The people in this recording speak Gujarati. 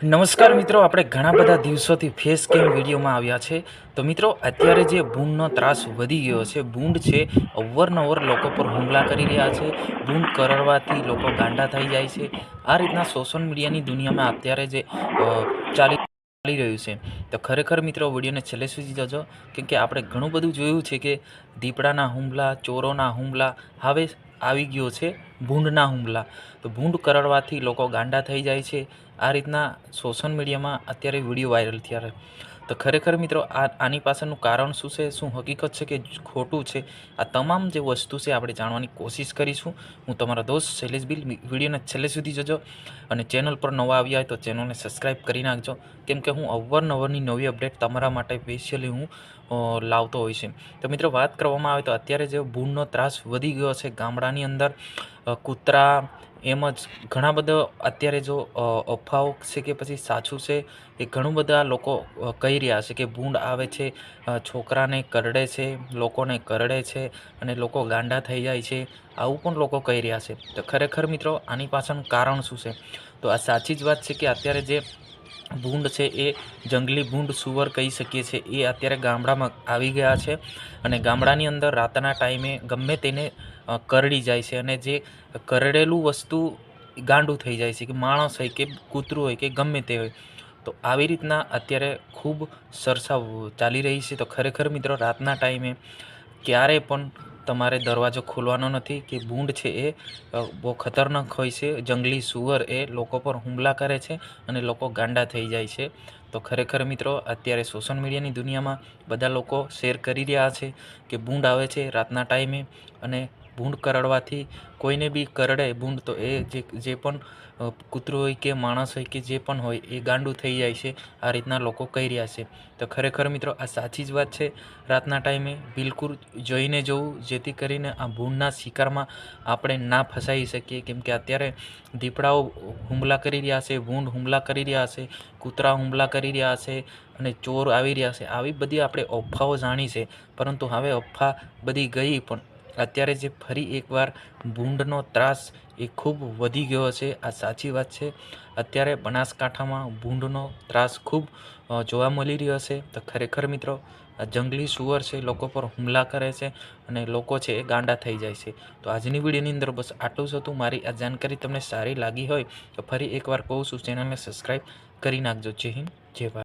નમસ્કાર મિત્રો, આપણે ઘણા બધા દિવસોથી ફેસ કેમ વિડીયોમાં આવ્યા છે. તો મિત્રો, અત્યારે જે ભૂંડનો ત્રાસ વધી ગયો છે, ભૂંડ છે અવરનવર લોકો પર હુમલા કરી રહ્યા છે. ભૂંડ કરડવાથી લોકો ગાંડા થઈ જાય છે. આ રીતના સોશિયલ મીડિયાની દુનિયામાં અત્યારે જે ચાલી રહ્યું છે. તો ખરેખર મિત્રો, વિડીયોને છેલ્લે સુધી જજો, કેમ કે આપણે ઘણું બધું જોયું છે કે દીપડાના હુમલા, ચોરોના હુમલા, હવે આવી ગયો છે ભૂંડના હુમલા. તો ભૂંડ કરડવાથી લોકો ગાંડા થઈ જાય છે. આ રીતના સોશિયલ મીડિયામાં અત્યારે વિડીયો વાયરલ થયા છે. તો ખરેખર મિત્રો, આની પાછળનું કારણ શું છે, શું હકીકત છે કે ખોટું છે, આ તમામ જે વસ્તુ છે આપણે જાણવાની કોશિશ કરીશું. હું તમારા દોસ્ત શૈલેષ બિલ. વિડીયોને છેલ્લે સુધી જજો અને ચેનલ પર નવા આવ્યા હોય તો ચેનલને સબસ્ક્રાઈબ કરી નાખજો, કેમ કે હું અવરનવરની નવી અપડેટ તમારા માટે સ્પેશિયલી હું લાવતો હોય છે. તો મિત્રો, વાત કરવામાં આવે તો અત્યારે જે ભૂંડનો ત્રાસ વધી ગયો છે ગામડાની અંદર, કૂતરા એમ જ ઘણા બધા અત્યારે જો અફવાઓ છે કે પછી સાચું છે એ ઘણું બધા લોકો કહી રહ્યા છે કે ભૂંડ આવે છે, છોકરાને કરડે છે, લોકોને કરડે છે અને લોકો ગાંડા થઈ જાય છે, આવું પણ લોકો કહી રહ્યા છે. તો ખરેખર મિત્રો, આની પાછળનું કારણ શું છે? તો આ સાચી જ વાત છે કે અત્યારે જે ભૂંડ છે એ જંગલી ભૂંડ સુવર કહી શકીએ છીએ, એ અત્યારે ગામડામાં આવી ગયા છે અને ગામડાની અંદર રાતના ટાઈમે ગમે તેને કરડી જાય છે અને જે કરડેલું વસ્તુ ગાંડું થઈ જાય છે, કે માણસ હોય કે કૂતરું હોય કે ગમે તે હોય. તો આવી રીતના અત્યારે ખૂબ સરસાવ ચાલી રહી છે. તો ખરેખર મિત્રો, રાતના ટાઈમે ક્યારે પણ તમારે દરવાજો ખોલવાનો નથી, કે ભૂંડ છે એ બહુ ખતરનાક હોય છે. જંગલી સુવર એ લોકો પર હુમલા કરે છે અને લોકો ગાંડા થઈ જાય છે. તો ખરેખર મિત્રો, અત્યારે સોશિયલ મીડિયાની દુનિયામાં બધા લોકો શેર કરી રહ્યા છે કે ભૂંડ આવે છે રાતના ટાઈમે અને ભૂંડ કરડવાથી કોઈને બી કરડે ભૂંડ તો એ જે પણ કૂતરું હોય કે માણસ હોય કે જે પણ હોય એ ગાંડું થઈ જાય છે. આ રીતના લોકો કહી રહ્યા છે. તો ખરેખર મિત્રો, આ સાચી જ વાત છે. રાતના ટાઈમે બિલકુલ જોઈને જવું, જેથી કરીને આ ભૂંડના શિકારમાં આપણે ના ફસાઈ શકીએ, કેમ કે અત્યારે દીપડાઓ હુમલા કરી રહ્યા છે, ભૂંડ હુમલા કરી રહ્યા છે, કૂતરા હુમલા કરી રહ્યા છે અને ચોર આવી રહ્યા છે. આવી બધી આપણે અફવાઓ જાણી છે, પરંતુ હવે અફવા બધી ગઈ, પણ અત્યારે જે ફરી એકવાર ભૂંડનો ત્રાસ એ ખૂબ વધી ગયો છે. આ સાચી વાત છે. અત્યારે બનાસકાંઠામાં ભૂંડનો ત્રાસ ખૂબ જોવા મળી રહ્યો છે. તો ખરેખર મિત્રો, આ જંગલી સુવર છે, લોકો પર હુમલા કરે છે અને લોકો છે એ ગાંડા થઈ જાય છે. તો આજની વિડીયોની અંદર બસ આટલું જ હતું. મારી આ જાણકારી તમને સારી લાગી હોય તો ફરી એકવાર કહું છું, ચેનલને સબસ્ક્રાઈબ કરી નાખજો. જય હિન્દ, જય ભારત.